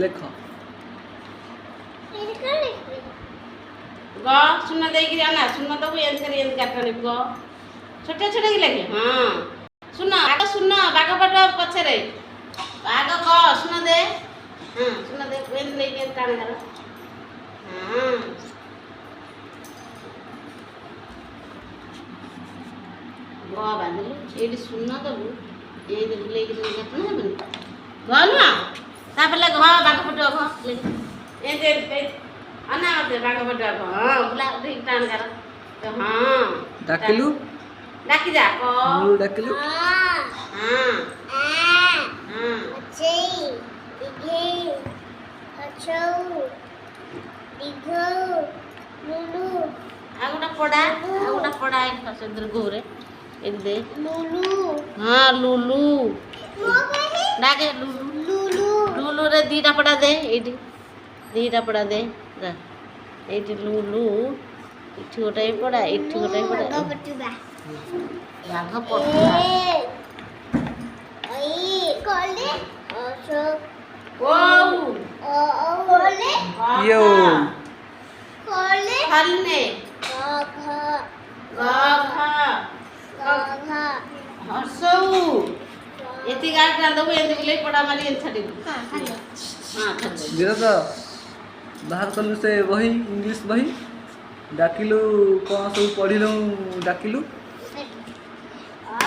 लेख ग सुन दे कि जाना सुन तो एन कर एन काटनी ग छोटे छोटे कि लगे हां सुन आग सुन बाग पट पछरे बाग ग सुन दे हां सुन दे एन ले के कान कर हां ग बांधलु एडी सुन दबु ए ले के काटना हेबनी ग ना तापले घ बाग पट घ ले ए दे अन्ना दे बाग पट घ हां बुला दे कान कर हां डाकिलु डाकी जा को मुलु डाकिलु हां हां अच्छे दिखे अच्छो दिखो लुलु आगुटा पड़ा एक सदर गोरे एक दे लुलु हां लुलु मो कहले डाके लुलु लुलु लुलु रे दीटा पड़ा दे एडी दीटा पड़ा दे जा एडी लुलु इठी गोटा पड़ा इठी गोटा पड़ा गपटुबा बाघ पड़ता ओई कहले अच्छो ओ कहले यो कहले हलने घ ग घ हसौ एति गाल डाल दबु एति बिले पड़ा मारी एन छाडी हां छाडी दिरा तो बाहर कलु से वही इंग्लिश वही डाकिलु कौन सब पढ़िलु डाकिलु A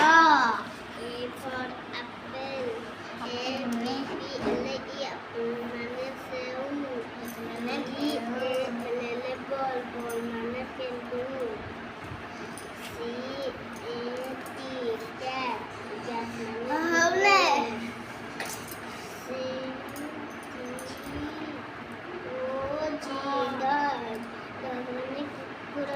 for apple, A B C L E apple माने सेव, माने B A L ball, ball माने penguin, C A T cat, cat माने C O G dog, dog माने कुकुर.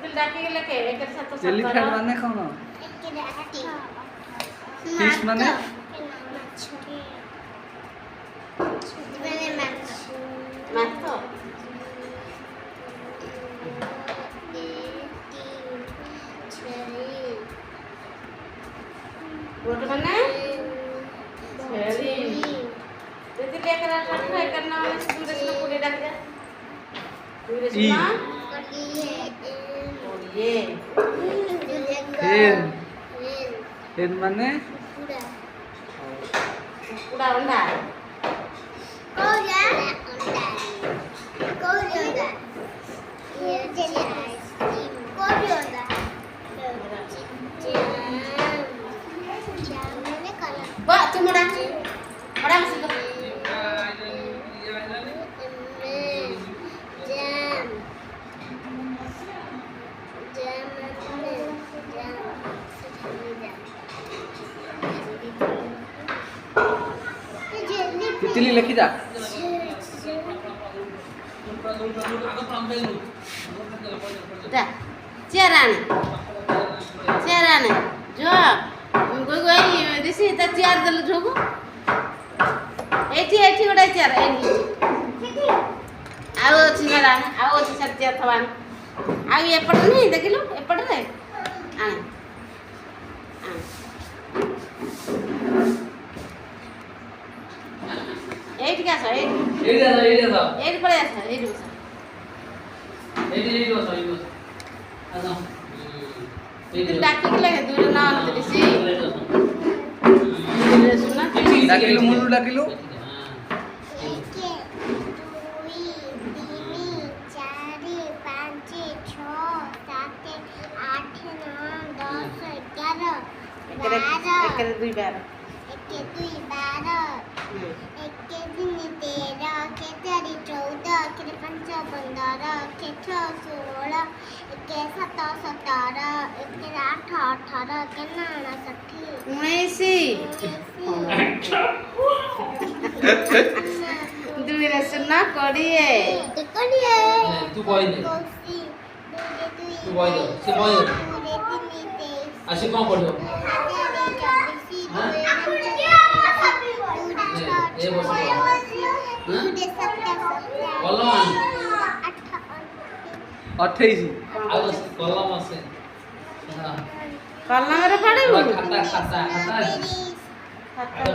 बिल डाकी के लेके एक साथ तो एलिफेंट माने कौन फिश माने मातो रोड माने छेली यदि लेकर आटा फ्राई करना है दूर से पूरे डाल दे दूर से ना और ये हेन माने पूरा अंडा बा तुम बड़ा बड़ा मत तितली लिखी जा चेराने जो कोई दिसी त चेयर दल जोगु एठी गोटा चेयर एठी आउ अछि जरा आउ अछि सब चेयर थवान आउ एपट नहीं देखिलो एपट रे आ एठी का छ एठी पड़े आछ एठी आजा इधर डाकी के लगे दूर ना आते दिसी सुना डाकिलु मुलु डाकिलु एक दुई बार एक दिन 13 के 14 के 15 15 के 16 के 17 17 के 18 के 19 60 मैसी दुई रे सुना कोड़िए तू बोल दे तू बोल दे से बोल दे आसे कौन पढ़ो ए बस बोलो 28 ଆଉ ଅଛି କଲମ ଅଛି ହଁ କଲମରେ ପଢ଼ିବୁ ଖାତା ଖାତା ଖାତା ତିରିଶ ଖାତା